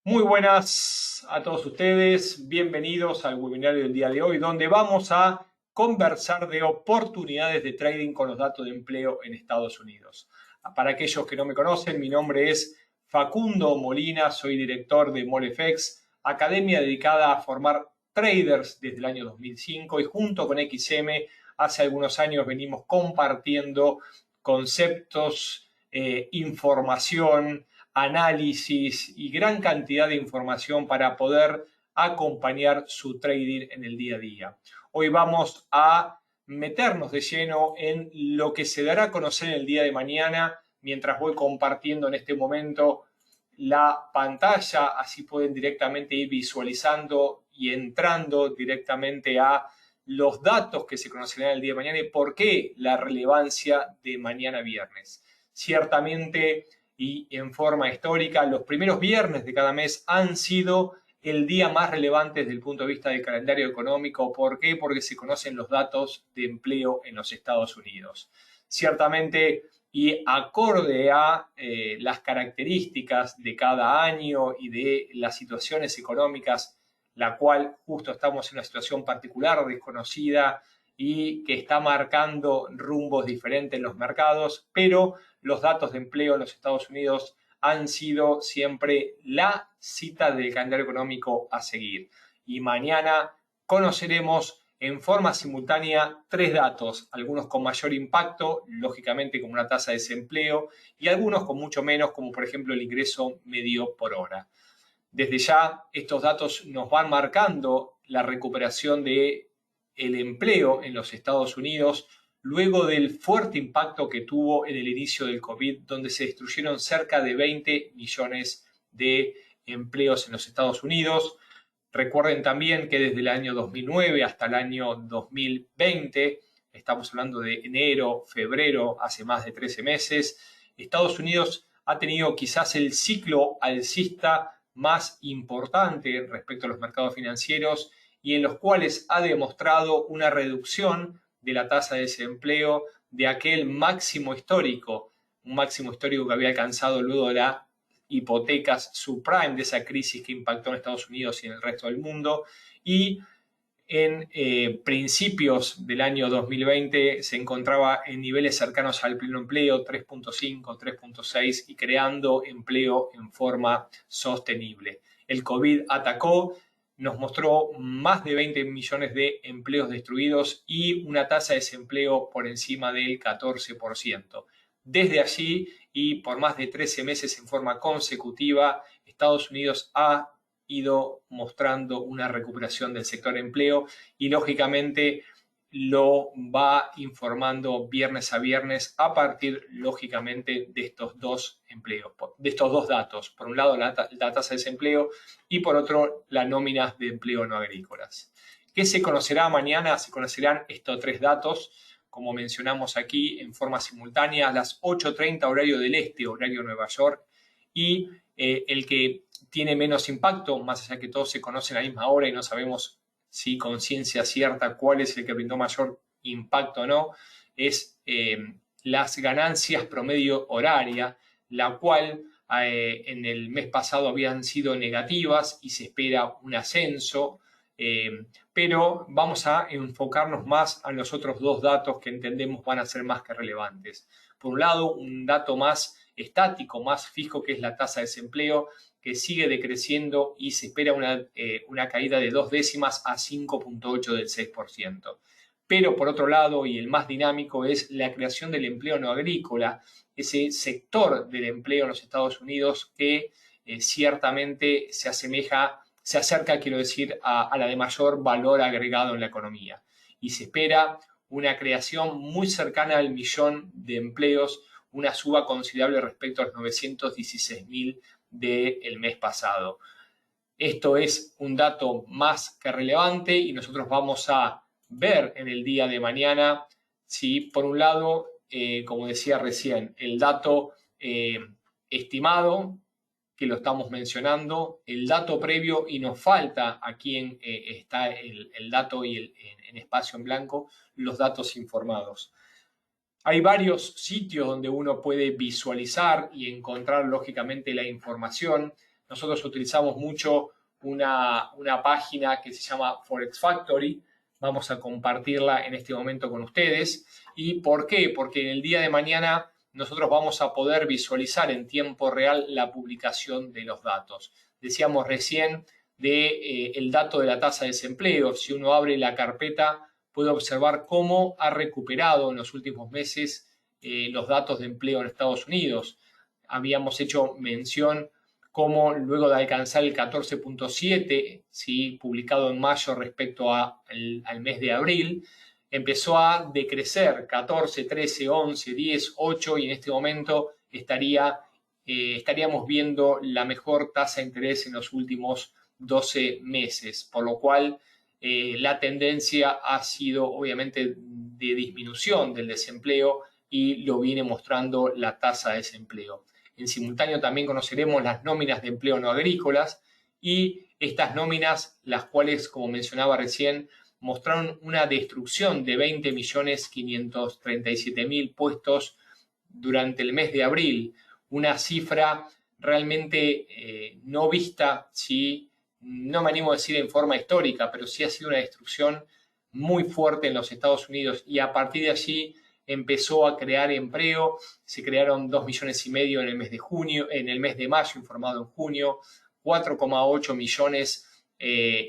Muy buenas a todos ustedes, bienvenidos al webinario del día de hoy, donde vamos a conversar de oportunidades de trading con los datos de empleo en Estados Unidos. Para aquellos que no me conocen, mi nombre es Facundo Molina, soy director de MolFX, academia dedicada a formar traders desde el año 2005 y junto con XM hace algunos años venimos compartiendo conceptos, información, análisis y gran cantidad de información para poder acompañar su trading en el día a día. Hoy vamos a meternos de lleno en lo que se dará a conocer el día de mañana mientras voy compartiendo en este momento la pantalla, así pueden directamente ir visualizando y entrando directamente a los datos que se conocerán el día de mañana y por qué la relevancia de mañana viernes. Ciertamente, y en forma histórica, los primeros viernes de cada mes han sido el día más relevante desde el punto de vista del calendario económico. ¿Por qué? Porque se conocen los datos de empleo en los Estados Unidos. Ciertamente, y acorde a las características de cada año y de las situaciones económicas, la cual justo estamos en una situación particular, desconocida y que está marcando rumbos diferentes en los mercados, pero los datos de empleo en los Estados Unidos han sido siempre la cita del calendario económico a seguir. Y mañana conoceremos en forma simultánea tres datos, algunos con mayor impacto, lógicamente como una tasa de desempleo, y algunos con mucho menos, como por ejemplo el ingreso medio por hora. Desde ya, estos datos nos van marcando la recuperación del empleo en los Estados Unidos luego del fuerte impacto que tuvo en el inicio del COVID, donde se destruyeron cerca de 20 millones de empleos en los Estados Unidos. Recuerden también que desde el año 2009 hasta el año 2020, estamos hablando de enero, febrero, hace más de 13 meses, Estados Unidos ha tenido quizás el ciclo alcista más importante respecto a los mercados financieros y en los cuales ha demostrado una reducción de la tasa de desempleo de aquel máximo histórico, un máximo histórico que había alcanzado luego de las hipotecas subprime, de esa crisis que impactó en Estados Unidos y en el resto del mundo, y en principios del año 2020 se encontraba en niveles cercanos al pleno empleo, 3.5, 3.6, y creando empleo en forma sostenible. El COVID atacó, nos mostró más de 20 millones de empleos destruidos y una tasa de desempleo por encima del 14%. Desde allí y por más de 13 meses en forma consecutiva, Estados Unidos ha ido mostrando una recuperación del sector empleo y lógicamente lo va informando viernes a viernes a partir lógicamente de estos dos empleos, de estos dos datos. Por un lado la tasa de desempleo y por otro las nóminas de empleo no agrícolas. ¿Qué se conocerá mañana? Se conocerán estos tres datos, como mencionamos aquí, en forma simultánea a las 8:30 horario del este, horario Nueva York, y el que tiene menos impacto, más allá que todos se conocen a la misma hora y no sabemos si con ciencia cierta cuál es el que brindó mayor impacto o no, es las ganancias promedio horaria, la cual en el mes pasado habían sido negativas y se espera un ascenso, pero vamos a enfocarnos más a los otros dos datos que entendemos van a ser más que relevantes. Por un lado, un dato más estático, más fijo, que es la tasa de desempleo, que sigue decreciendo y se espera una caída de 2 décimas a 5.8 del 6%. Pero por otro lado, y el más dinámico, es la creación del empleo no agrícola, ese sector del empleo en los Estados Unidos que ciertamente se acerca, quiero decir, a la de mayor valor agregado en la economía. Y se espera una creación muy cercana al millón de empleos, una suba considerable respecto a los 916.000 del mes pasado. Esto es un dato más que relevante y nosotros vamos a ver en el día de mañana si, por un lado, como decía recién, el dato estimado, que lo estamos mencionando, el dato previo, y nos falta aquí está el dato y en espacio en blanco, los datos informados. Hay varios sitios donde uno puede visualizar y encontrar lógicamente la información. nosotros utilizamos mucho una página que se llama Forex Factory. Vamos a compartirla en este momento con ustedes. ¿Y por qué? Porque en el día de mañana nosotros vamos a poder visualizar en tiempo real la publicación de los datos. Decíamos recién el dato de la tasa de desempleo. Si uno abre la carpeta, puede observar cómo ha recuperado en los últimos meses los datos de empleo en Estados Unidos. Habíamos hecho mención cómo luego de alcanzar el 14.7, ¿sí?, publicado en mayo respecto al mes de abril, empezó a decrecer 14, 13, 11, 10, 8 y en este momento estaríamos viendo la mejor tasa de interés en los últimos 12 meses, por lo cual la tendencia ha sido obviamente de disminución del desempleo y lo viene mostrando la tasa de desempleo. En simultáneo también conoceremos las nóminas de empleo no agrícolas y estas nóminas, las cuales, como mencionaba recién, mostraron una destrucción de 20.537.000 puestos durante el mes de abril, una cifra realmente no vista, ¿sí? No me animo a decir en forma histórica, pero sí ha sido una destrucción muy fuerte en los Estados Unidos y a partir de allí empezó a crear empleo. Se crearon 2,5 millones en el mes de junio, en el mes de mayo, informado en junio, 4,8 millones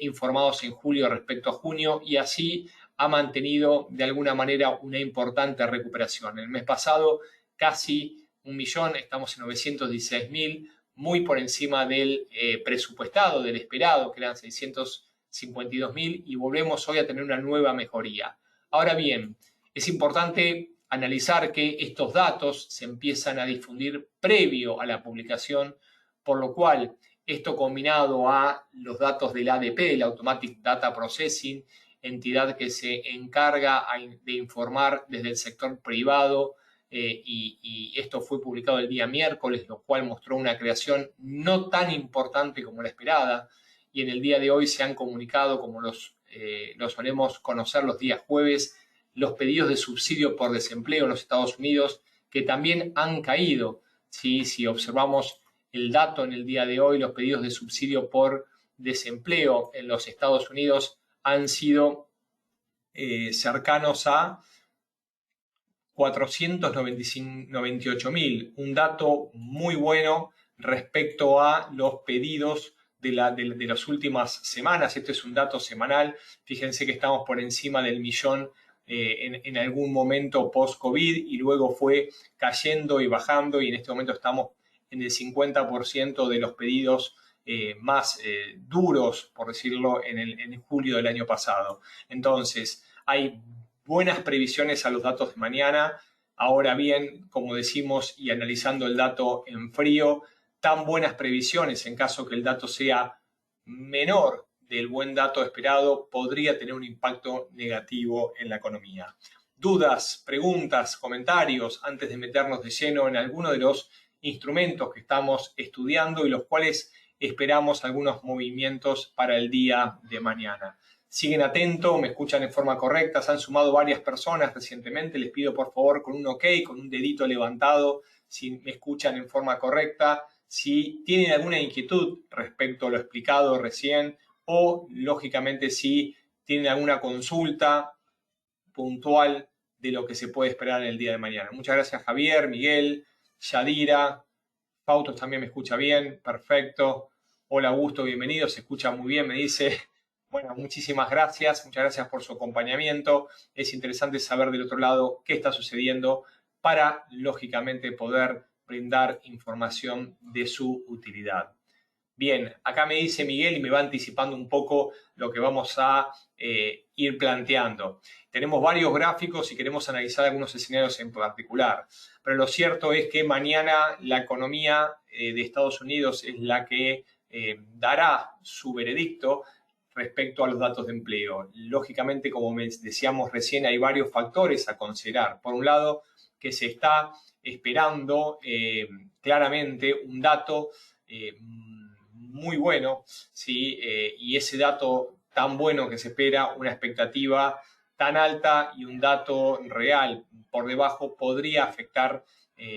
informados en julio respecto a junio, y así ha mantenido de alguna manera una importante recuperación. El mes pasado casi 1 millón, estamos en 916.000, muy por encima del presupuestado, del esperado, que eran 652.000, y volvemos hoy a tener una nueva mejoría. Ahora bien, es importante analizar que estos datos se empiezan a difundir previo a la publicación, por lo cual esto combinado a los datos del ADP, el Automatic Data Processing, entidad que se encarga de informar desde el sector privado, y esto fue publicado el día miércoles, lo cual mostró una creación no tan importante como la esperada, y en el día de hoy se han comunicado, como los solemos conocer los días jueves, los pedidos de subsidio por desempleo en los Estados Unidos, que también han caído. ¿Sí? Si observamos el dato en el día de hoy, los pedidos de subsidio por desempleo en los Estados Unidos han sido cercanos a 498.000, un dato muy bueno respecto a los pedidos de las últimas semanas. Este es un dato semanal. Fíjense que estamos por encima del millón en algún momento post-COVID y luego fue cayendo y bajando, y en este momento estamos en el 50% de los pedidos más duros, por decirlo, en julio del año pasado. Entonces, hay buenas previsiones a los datos de mañana. Ahora bien, como decimos y analizando el dato en frío, tan buenas previsiones en caso que el dato sea menor del buen dato esperado podría tener un impacto negativo en la economía. Dudas, preguntas, comentarios antes de meternos de lleno en alguno de los instrumentos que estamos estudiando y los cuales esperamos algunos movimientos para el día de mañana. Siguen atentos, me escuchan en forma correcta, se han sumado varias personas recientemente. Les pido por favor con un OK, con un dedito levantado, si me escuchan en forma correcta. Si tienen alguna inquietud respecto a lo explicado recién, o lógicamente si tienen alguna consulta puntual de lo que se puede esperar en el día de mañana. Muchas gracias Javier, Miguel, Yadira, Fautos también me escucha bien, perfecto. Hola Augusto, bienvenido, se escucha muy bien, me dice. Bueno, muchísimas gracias, muchas gracias por su acompañamiento. Es interesante saber del otro lado qué está sucediendo para, lógicamente, poder brindar información de su utilidad. Bien, acá me dice Miguel y me va anticipando un poco lo que vamos a ir planteando. Tenemos varios gráficos y queremos analizar algunos escenarios en particular, pero lo cierto es que mañana la economía de Estados Unidos es la que dará su veredicto respecto a los datos de empleo. Lógicamente, como decíamos recién, hay varios factores a considerar. Por un lado, que se está esperando claramente un dato muy bueno, ¿sí? Y ese dato tan bueno que se espera, una expectativa tan alta y un dato real por debajo, podría afectar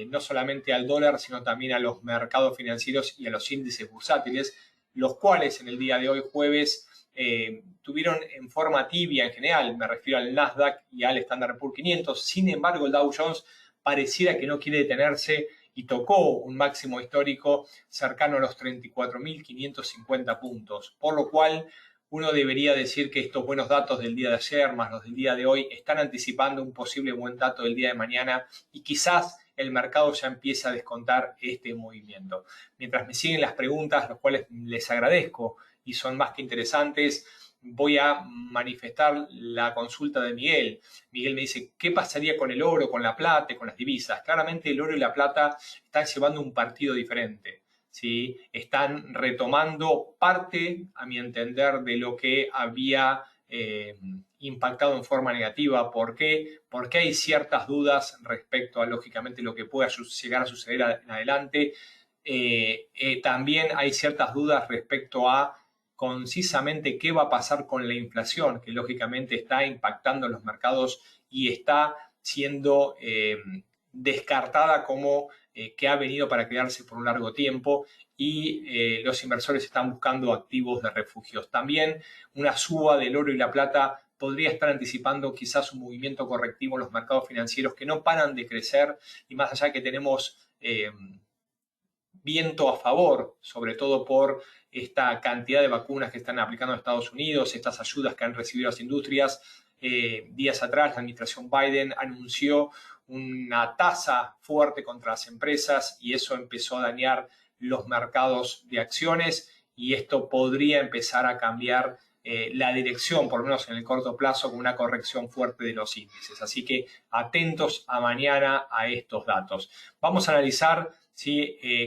no solamente al dólar, sino también a los mercados financieros y a los índices bursátiles, los cuales en el día de hoy, jueves, tuvieron en forma tibia en general, me refiero al Nasdaq y al Standard & Poor's 500. Sin embargo, el Dow Jones pareciera que no quiere detenerse y tocó un máximo histórico cercano a los 34.550 puntos, por lo cual uno debería decir que estos buenos datos del día de ayer más los del día de hoy están anticipando un posible buen dato del día de mañana y quizás el mercado ya empiece a descontar este movimiento. Mientras me siguen las preguntas, los cuales les agradezco y son más que interesantes, voy a manifestar la consulta de Miguel. Miguel me dice, ¿qué pasaría con el oro, con la plata y con las divisas? Claramente el oro y la plata están llevando un partido diferente, ¿sí? Están retomando parte, a mi entender, de lo que había impactado en forma negativa. ¿Por qué? Porque hay ciertas dudas respecto a, lógicamente, lo que pueda llegar a suceder en adelante. También hay ciertas dudas respecto a concisamente qué va a pasar con la inflación, que lógicamente está impactando los mercados y está siendo descartada como que ha venido para quedarse por un largo tiempo, y los inversores están buscando activos de refugios. También una suba del oro y la plata podría estar anticipando quizás un movimiento correctivo en los mercados financieros que no paran de crecer, y más allá que tenemos viento a favor, sobre todo por esta cantidad de vacunas que están aplicando en Estados Unidos, estas ayudas que han recibido las industrias. Días atrás, la administración Biden anunció una tasa fuerte contra las empresas y eso empezó a dañar los mercados de acciones, y esto podría empezar a cambiar la dirección, por lo menos en el corto plazo, con una corrección fuerte de los índices. Así que atentos a mañana a estos datos. Vamos a analizar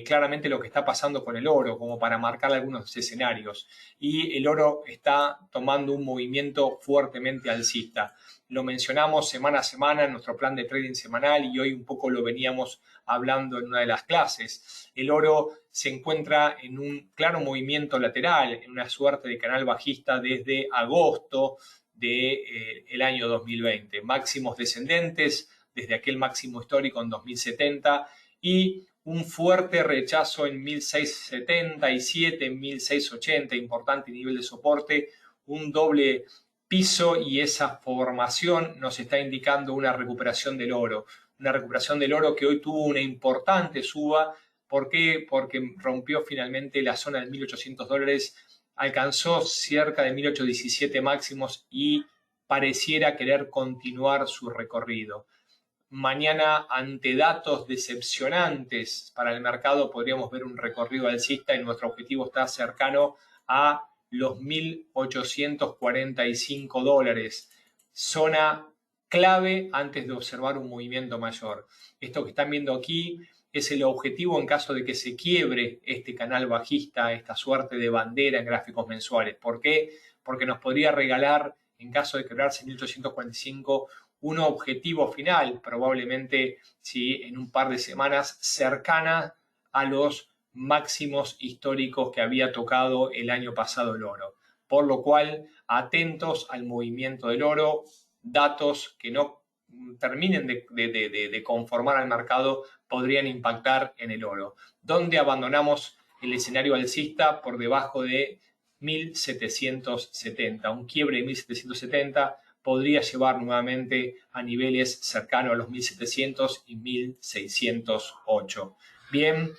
claramente lo que está pasando con el oro, como para marcar algunos escenarios. Y el oro está tomando un movimiento fuertemente alcista. Lo mencionamos semana a semana en nuestro plan de trading semanal y hoy un poco lo veníamos hablando en una de las clases. El oro se encuentra en un claro movimiento lateral, en una suerte de canal bajista desde agosto del año 2020. Máximos descendentes desde aquel máximo histórico en 2070 y un fuerte rechazo en 1677, en 1680, importante nivel de soporte, un doble piso, y esa formación nos está indicando una recuperación del oro. Una recuperación del oro que hoy tuvo una importante suba. ¿Por qué? Porque rompió finalmente la zona de $1.800, alcanzó cerca de 1.817 máximos y pareciera querer continuar su recorrido. Mañana, ante datos decepcionantes para el mercado, podríamos ver un recorrido alcista y nuestro objetivo está cercano a los $1.845, zona clave antes de observar un movimiento mayor. Esto que están viendo aquí es el objetivo en caso de que se quiebre este canal bajista, esta suerte de bandera en gráficos mensuales. ¿Por qué? Porque nos podría regalar, en caso de quebrarse 1.845, un objetivo final, probablemente en un par de semanas, cercana a los máximos históricos que había tocado el año pasado el oro. Por lo cual, atentos al movimiento del oro, datos que no terminen de conformar al mercado podrían impactar en el oro. ¿Dónde abandonamos el escenario alcista? Por debajo de 1770. Un quiebre de 1770 podría llevar nuevamente a niveles cercanos a los 1700 y 1608. Bien,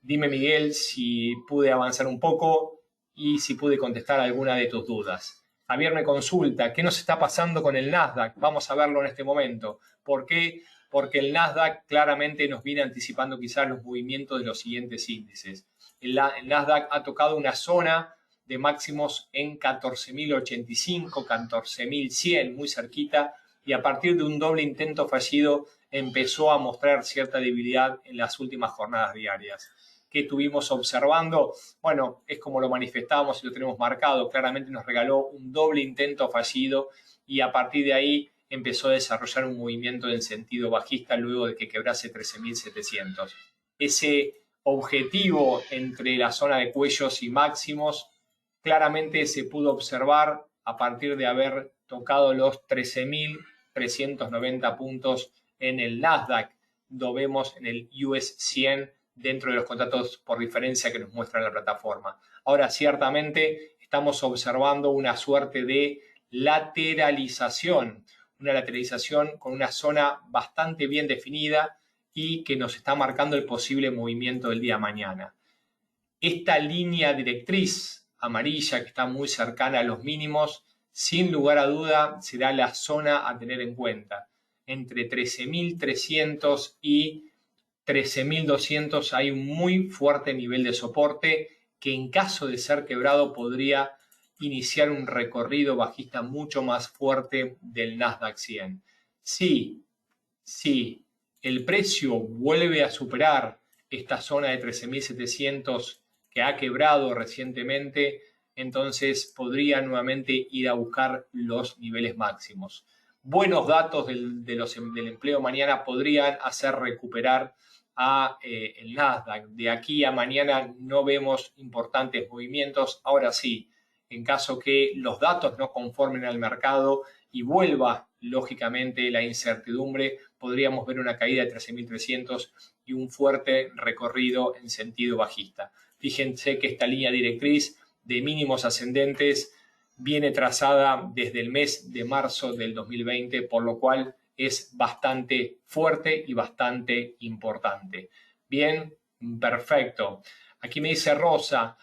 dime, Miguel, si pude avanzar un poco y si pude contestar alguna de tus dudas. Javier me consulta, ¿qué nos está pasando con el Nasdaq? Vamos a verlo en este momento. ¿Por qué? Porque el Nasdaq claramente nos viene anticipando quizás los movimientos de los siguientes índices. El Nasdaq ha tocado una zona de máximos en 14.085, 14.100, muy cerquita, y a partir de un doble intento fallido empezó a mostrar cierta debilidad en las últimas jornadas diarias. ¿Qué estuvimos observando? Bueno, es como lo manifestábamos y lo tenemos marcado. Claramente nos regaló un doble intento fallido y a partir de ahí empezó a desarrollar un movimiento en sentido bajista luego de que quebrase 13.700. Ese objetivo entre la zona de cuellos y máximos claramente se pudo observar a partir de haber tocado los 13.390 puntos en el Nasdaq. lo vemos en el US 100 dentro de los contratos por diferencia que nos muestra la plataforma. Ahora, ciertamente, estamos observando una suerte de lateralización, una lateralización con una zona bastante bien definida y que nos está marcando el posible movimiento del día de mañana. Esta línea directriz amarilla que está muy cercana a los mínimos, sin lugar a duda será la zona a tener en cuenta. Entre 13.300 y 13.200 hay un muy fuerte nivel de soporte que en caso de ser quebrado podría iniciar un recorrido bajista mucho más fuerte del Nasdaq 100. Sí, el precio vuelve a superar esta zona de 13.700 que ha quebrado recientemente, entonces podría nuevamente ir a buscar los niveles máximos. Buenos datos del empleo mañana podrían hacer recuperar el Nasdaq. De aquí a mañana no vemos importantes movimientos. Ahora sí, en caso que los datos no conformen al mercado y vuelva, lógicamente, la incertidumbre, podríamos ver una caída de 13.300 y un fuerte recorrido en sentido bajista. Fíjense que esta línea directriz de mínimos ascendentes viene trazada desde el mes de marzo del 2020, por lo cual es bastante fuerte y bastante importante. Bien, perfecto. Aquí me dice Rosa,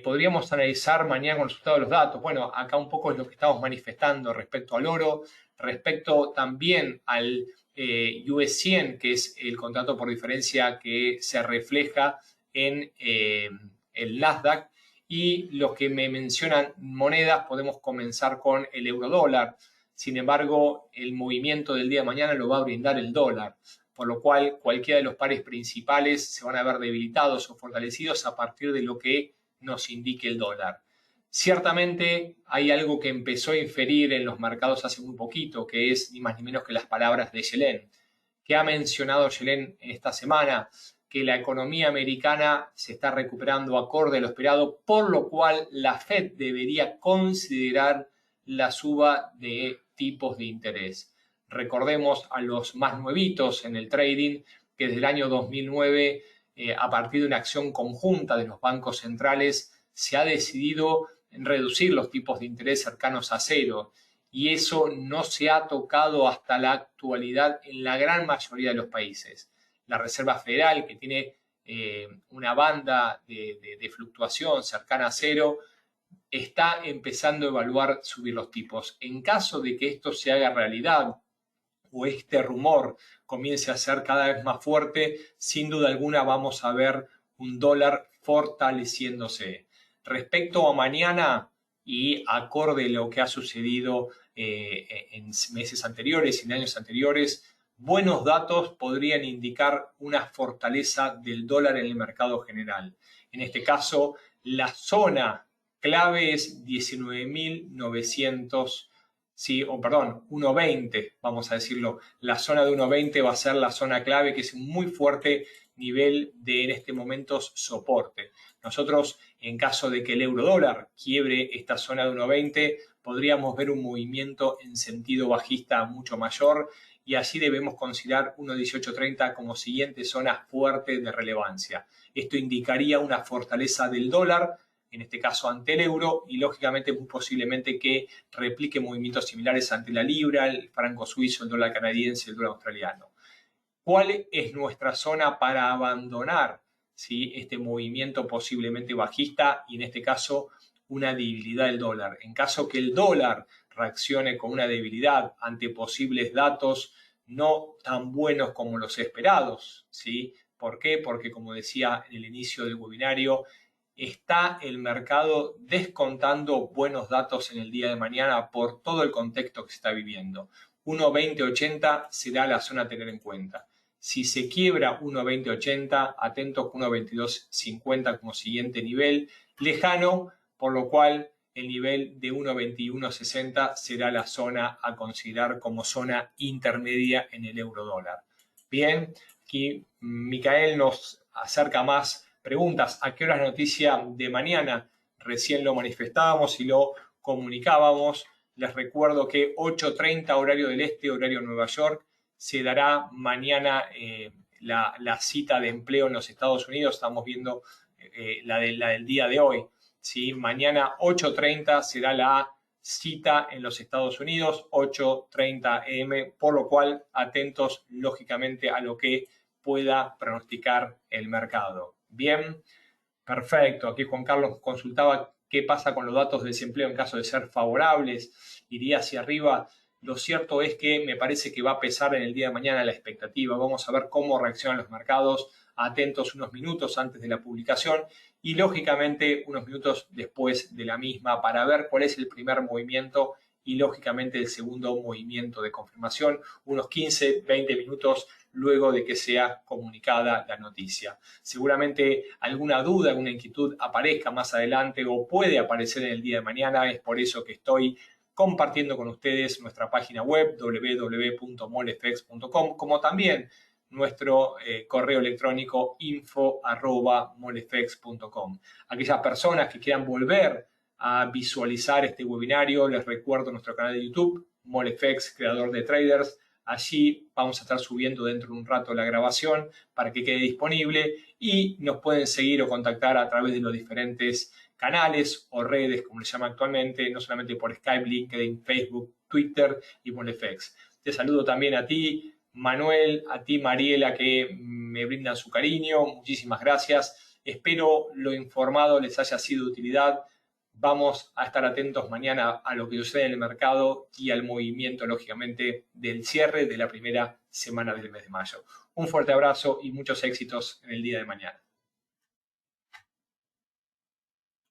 podríamos analizar mañana con el resultado de los datos. Bueno, acá un poco es lo que estamos manifestando respecto al oro, respecto también al US 100, que es el contrato por diferencia que se refleja en el Nasdaq. Y los que me mencionan monedas, podemos comenzar con el euro dólar. Sin embargo, el movimiento del día de mañana lo va a brindar el dólar, por lo cual cualquiera de los pares principales se van a ver debilitados o fortalecidos a partir de lo que nos indique el dólar. Ciertamente hay algo que empezó a inferir en los mercados hace muy poquito, que es ni más ni menos que las palabras de Yellen. ¿Qué ha mencionado Yellen esta semana? Que la economía americana se está recuperando acorde a lo esperado, por lo cual la Fed debería considerar la suba de tipos de interés. Recordemos a los más nuevitos en el trading que desde el año 2009, a partir de una acción conjunta de los bancos centrales, se ha decidido reducir los tipos de interés cercanos a cero. Y eso no se ha tocado hasta la actualidad en la gran mayoría de los países. La Reserva Federal, que tiene una banda de fluctuación cercana a cero, está empezando a evaluar subir los tipos. En caso de que esto se haga realidad o este rumor comience a ser cada vez más fuerte, sin duda alguna vamos a ver un dólar fortaleciéndose. Respecto a mañana y acorde a lo que ha sucedido en meses anteriores y en años anteriores, buenos datos podrían indicar una fortaleza del dólar en el mercado general. En este caso, la zona clave es 19.900, sí, o perdón, 1.20, vamos a decirlo. La zona de 1.20 va a ser la zona clave, que es un muy fuerte nivel de, en este momento, soporte. Nosotros, en caso de que el euro dólar quiebre esta zona de 1.20, podríamos ver un movimiento en sentido bajista mucho mayor y así debemos considerar 1.1830 como siguiente zona fuerte de relevancia. Esto indicaría una fortaleza del dólar, en este caso ante el euro, y lógicamente muy posiblemente que replique movimientos similares ante la libra, el franco suizo, el dólar canadiense, el dólar australiano. ¿Cuál es nuestra zona para abandonar, ¿sí?, este movimiento posiblemente bajista y en este caso una debilidad del dólar? En caso que el dólar reaccione con una debilidad ante posibles datos no tan buenos como los esperados, ¿sí? ¿Por qué? Porque, como decía en el inicio del webinario, está el mercado descontando buenos datos en el día de mañana por todo el contexto que se está viviendo. 1.2080 será la zona a tener en cuenta. Si se quiebra 1.2080, atento con 1.2250 como siguiente nivel lejano, por lo cual el nivel de 1.2160 será la zona a considerar como zona intermedia en el euro dólar. Bien, aquí Micael nos acerca más preguntas. ¿A qué hora es la noticia de mañana? Recién lo manifestábamos y lo comunicábamos. Les recuerdo que 8:30 horario del este, horario Nueva York, se dará mañana la cita de empleo en los Estados Unidos. Estamos viendo la del día de hoy. ¿Sí? Mañana 8:30 será la cita en los Estados Unidos, 8:30 AM, por lo cual atentos lógicamente a lo que pueda pronosticar el mercado. Bien, perfecto. Aquí Juan Carlos consultaba qué pasa con los datos de desempleo en caso de ser favorables, iría hacia arriba. Lo cierto es que me parece que va a pesar en el día de mañana la expectativa. Vamos a ver cómo reaccionan los mercados, atentos unos minutos antes de la publicación y lógicamente unos minutos después de la misma para ver cuál es el primer movimiento y lógicamente el segundo movimiento de confirmación, unos 15, 20 minutos luego de que sea comunicada la noticia. Seguramente alguna duda, alguna inquietud aparezca más adelante o puede aparecer en el día de mañana. Es por eso que estoy compartiendo con ustedes nuestra página web www.molefex.com, como también nuestro correo electrónico info@molefex.com. Aquellas personas que quieran volver a visualizar este webinario, les recuerdo nuestro canal de YouTube, Molefex, creador de traders. Allí vamos a estar subiendo dentro de un rato la grabación para que quede disponible y nos pueden seguir o contactar a través de los diferentes canales o redes, como les llama actualmente, no solamente por Skype, LinkedIn, Facebook, Twitter y Molefex. Te saludo también a ti, Manuel, a ti, Mariela, que me brindan su cariño. Muchísimas gracias. Espero lo informado les haya sido de utilidad. Vamos a estar atentos mañana a lo que sucede en el mercado y al movimiento, lógicamente, del cierre de la primera semana del mes de mayo. Un fuerte abrazo y muchos éxitos en el día de mañana.